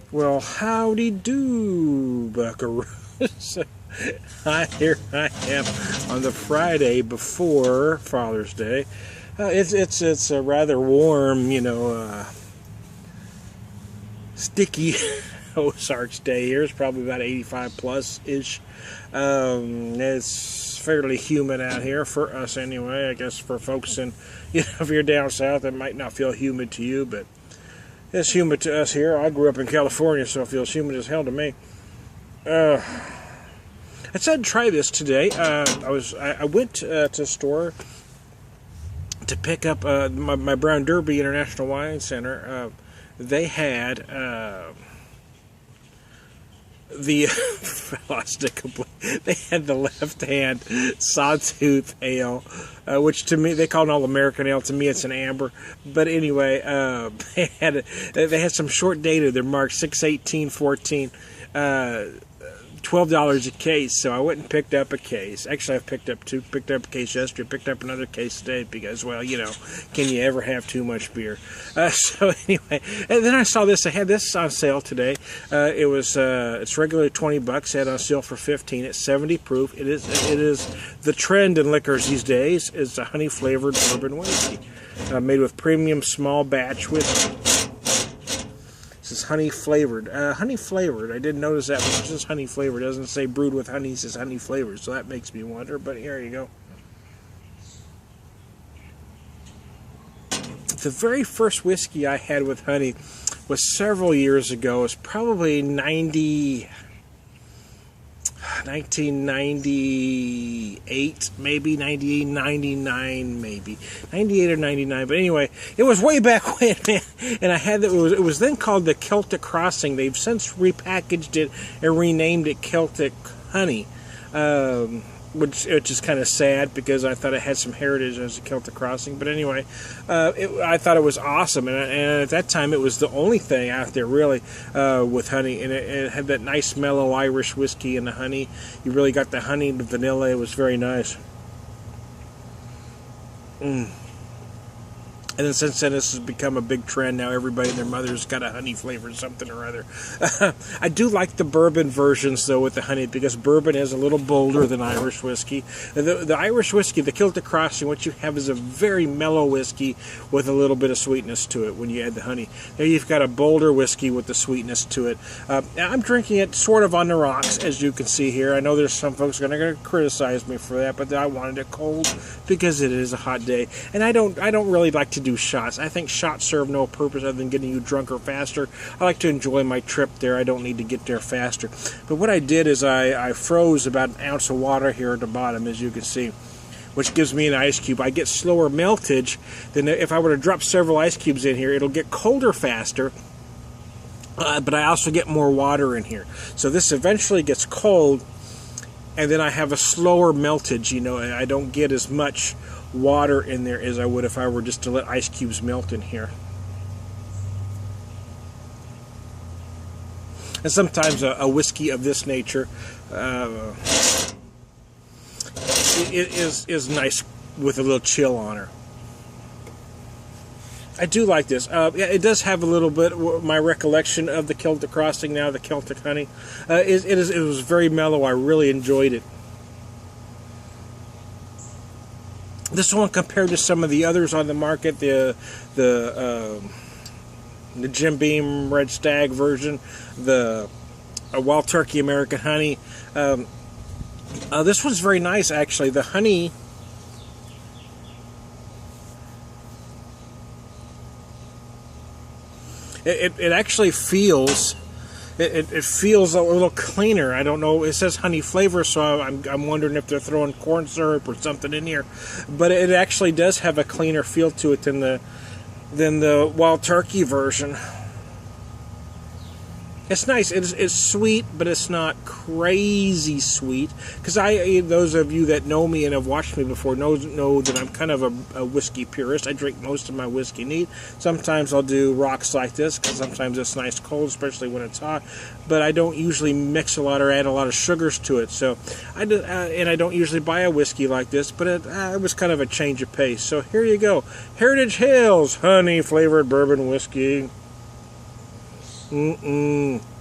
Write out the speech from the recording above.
Well, howdy do, buckaroos. Here I am on the Friday before Father's Day. It's a rather warm, sticky Ozarks day here. It's probably about 85 plus ish. It's fairly humid out here for us anyway. I guess for folks in, if you're down south, it might not feel humid to you, but it's humid to us here. I grew up in California, so it feels humid as hell to me. I said try this today. I went to the store to pick up my Brown Derby International Wine Center. They had they had the left-hand sawtooth ale, which to me, they call it an all-American ale. To me, it's an amber. But anyway, they had some short data. They're marked 6/18/14, $12 a case. So I went and picked up a case. Actually, I've picked up two. Picked up a case yesterday. Picked up another case today because, well, can you ever have too much beer? So anyway, and then I saw this. I had this on sale today. It's regularly $20. Had on sale for $15. It's 70 proof. It is the trend in liquors these days. Is a honey flavored bourbon whiskey, made with premium small batch whiskey. This is honey flavored. Honey flavored. I didn't notice that, but it says honey flavored. It doesn't say brewed with honey. It says honey flavored. So that makes me wonder. But here you go. The very first whiskey I had with honey was several years ago. It was probably 1998, maybe 98, 99, maybe 98 or 99. But anyway, it was way back when, man. And I had it was then called the Celtic Crossing. They've since repackaged it and renamed it Celtic Honey, which is kind of sad because I thought it had some heritage as a Celtic Crossing. But anyway, I thought it was awesome, and at that time it was the only thing out there really with honey, and it had that nice mellow Irish whiskey and the honey. You really got the honey and the vanilla. It was very nice. And then since then, this has become a big trend. Now everybody and their mother's got a honey flavored something or other. I do like the bourbon versions, though, with the honey, because bourbon is a little bolder than Irish whiskey. The Irish whiskey, the Celtic Crossing, what you have is a very mellow whiskey with a little bit of sweetness to it when you add the honey. There you've got a bolder whiskey with the sweetness to it. I'm drinking it sort of on the rocks, as you can see here. I know there's some folks going to criticize me for that, but I wanted it cold because it is a hot day. And I don't really like to do shots. I think shots serve no purpose other than getting you drunker faster. I like to enjoy my trip there. I don't need to get there faster. But what I did is I froze about an ounce of water here at the bottom, as you can see, which gives me an ice cube. I get slower meltage than if I were to drop several ice cubes in here. It'll get colder faster, but I also get more water in here. So this eventually gets cold, and then I have a slower meltage. I don't get as much water in there as I would if I were just to let ice cubes melt in here. And sometimes a whiskey of this nature is nice with a little chill on her. I do like this. It does have a little bit my recollection of the Celtic Crossing now, the Celtic Honey. It was very mellow. I really enjoyed it. This one, compared to some of the others on the market, the Jim Beam Red Stag version, the Wild Turkey American Honey, this one's very nice, actually. The honey, it actually feels. It feels a little cleaner. I don't know. It says honey flavor, so I'm wondering if they're throwing corn syrup or something in here. But it actually does have a cleaner feel to it than the Wild Turkey version. It's nice. It's sweet, but it's not crazy sweet. Because those of you that know me and have watched me before know that I'm kind of a whiskey purist. I drink most of my whiskey neat. Sometimes I'll do rocks like this because sometimes it's nice cold, especially when it's hot. But I don't usually mix a lot or add a lot of sugars to it. So and I don't usually buy a whiskey like this. But it was kind of a change of pace. So here you go, Heritage Hills honey flavored bourbon whiskey. Mm-mm.